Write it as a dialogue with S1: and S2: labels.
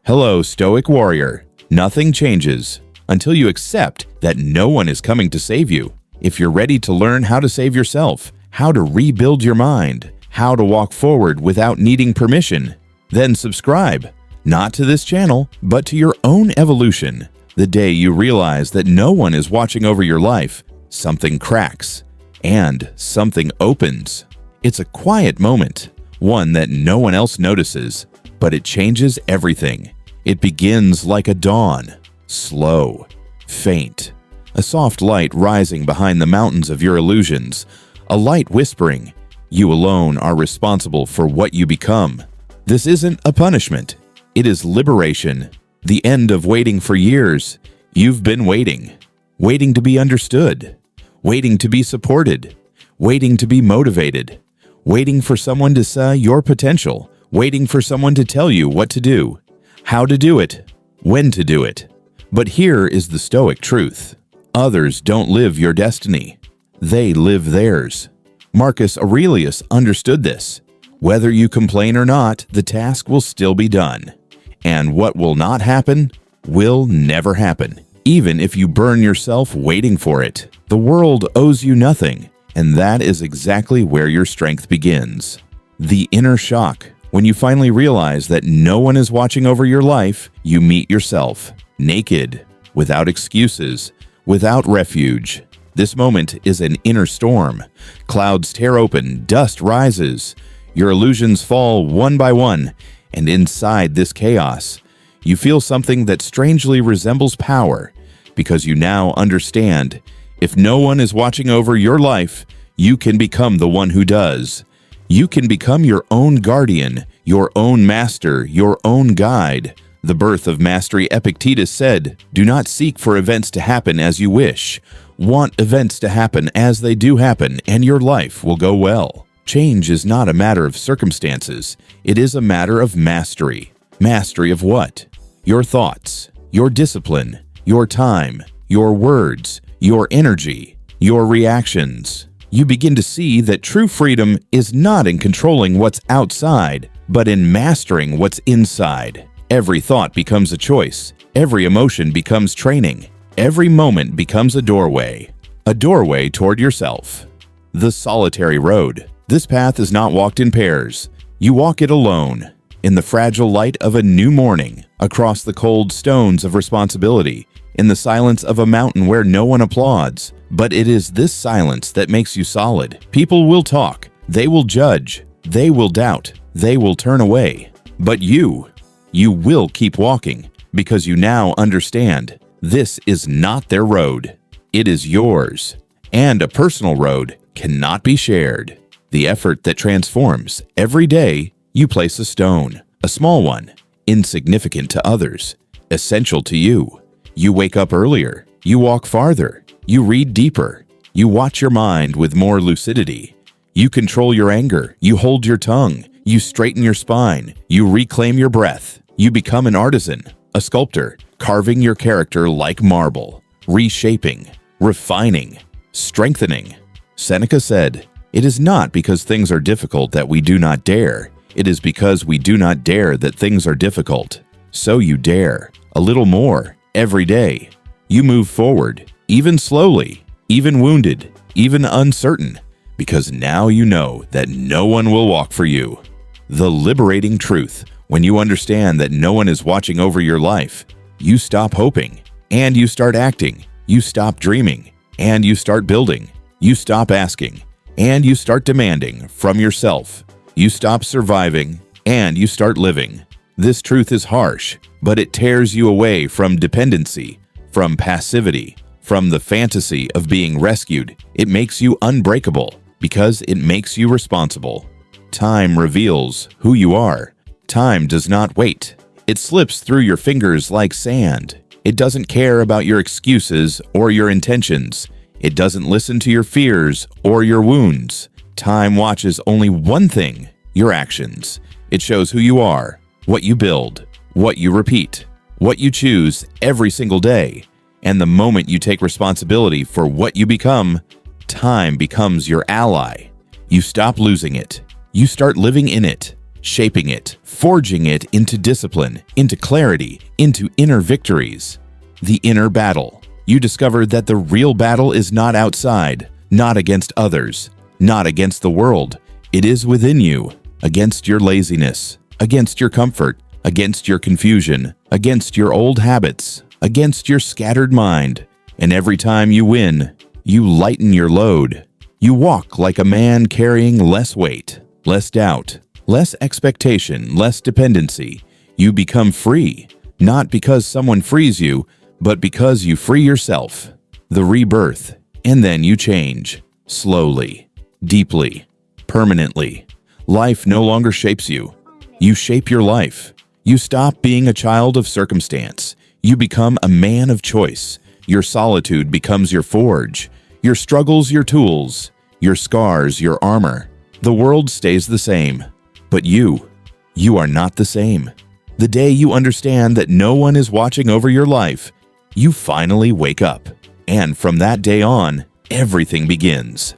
S1: Hello, Stoic warrior. Nothing changes until you accept that no one is coming to save you. If you're ready to learn how to save yourself, how to rebuild your mind, how to walk forward without needing permission, then subscribe, not to this channel, but to your own evolution. The day you realize that no one is watching over your life, something cracks and something opens. It's a quiet moment, one that no one else notices, but it changes everything. It begins like a dawn, slow, faint, a soft light rising behind the mountains of your illusions, a light whispering, "You alone are responsible for what you become." This isn't a punishment. It is liberation, the end of waiting for years. You've been waiting to be understood, waiting to be supported, waiting to be motivated, waiting for someone to see your potential, waiting for someone to tell you what to do, how to do it, when to do it. But here is the Stoic truth. Others don't live your destiny. They live theirs. Marcus Aurelius understood this. Whether you complain or not, the task will still be done. And what will not happen will never happen, even if you burn yourself waiting for it. The world owes you nothing, and that is exactly where your strength begins. The inner shock. When you finally realize that no one is watching over your life, you meet yourself, naked, without excuses, without refuge. This moment is an inner storm. Clouds tear open, dust rises. Your illusions fall one by one, and inside this chaos, you feel something that strangely resembles power, because you now understand, if no one is watching over your life, you can become the one who does. You can become your own guardian, your own master, your own guide. The birth of mastery Epictetus said, "Do not seek for events to happen as you wish. Want events to happen as they do happen, and your life will go well." Change is not a matter of circumstances. It is a matter of mastery. Mastery of what? Your thoughts, your discipline, your time, your words, your energy, your reactions. You begin to see that true freedom is not in controlling what's outside, but in mastering what's inside. Every thought becomes a choice. Every emotion becomes training. Every moment becomes a doorway toward yourself. The solitary road. This path is not walked in pairs. You walk it alone, in the fragile light of a new morning, across the cold stones of responsibility, in the silence of a mountain where no one applauds. But it is this silence that makes you solid. People will talk, they will judge, they will doubt, they will turn away. But you will keep walking, because you now understand this is not their road. It is yours. And a personal road cannot be shared. The effort that transforms. Every day, you place a stone, a small one, insignificant to others, essential to you. You wake up earlier, you walk farther, you read deeper, you watch your mind with more lucidity. You control your anger, you hold your tongue, you straighten your spine, you reclaim your breath. You become an artisan, a sculptor, carving your character like marble, reshaping, refining, strengthening. Seneca said, "It is not because things are difficult that we do not dare. It is because we do not dare that things are difficult." So you dare, a little more, every day. You move forward, even slowly, even wounded, even uncertain, because now you know that no one will walk for you. The liberating truth. When you understand that no one is watching over your life, you stop hoping, and you start acting. You stop dreaming, and you start building. You stop asking, and you start demanding from yourself. You stop surviving, and you start living. This truth is harsh, but it tears you away from dependency, from passivity, from the fantasy of being rescued. It makes you unbreakable, because it makes you responsible. Time reveals who you are. Time does not wait. It slips through your fingers like sand. It doesn't care about your excuses or your intentions. It doesn't listen to your fears or your wounds. Time watches only one thing, your actions. It shows who you are, what you build, what you repeat, what you choose every single day. And the moment you take responsibility for what you become, time becomes your ally. You stop losing it. You start living in it. shaping it, forging it into discipline, into clarity, into inner victories. The inner battle. You discover that the real battle is not outside, not against others, not against the world. It is within you, against your laziness, against your comfort, against your confusion, against your old habits, against your scattered mind. And every time you win, you lighten your load. You walk like a man carrying less weight, less doubt, less expectation, less dependency. You become free, not because someone frees you, but because you free yourself. The rebirth. And then you change. Slowly, deeply, permanently. Life no longer shapes you. You shape your life. You stop being a child of circumstance. You become a man of choice. Your solitude becomes your forge. Your struggles, your tools. Your scars, your armor. The world stays the same. But you are not the same. The day you understand that no one is watching over your life, you finally wake up. And from that day on, everything begins.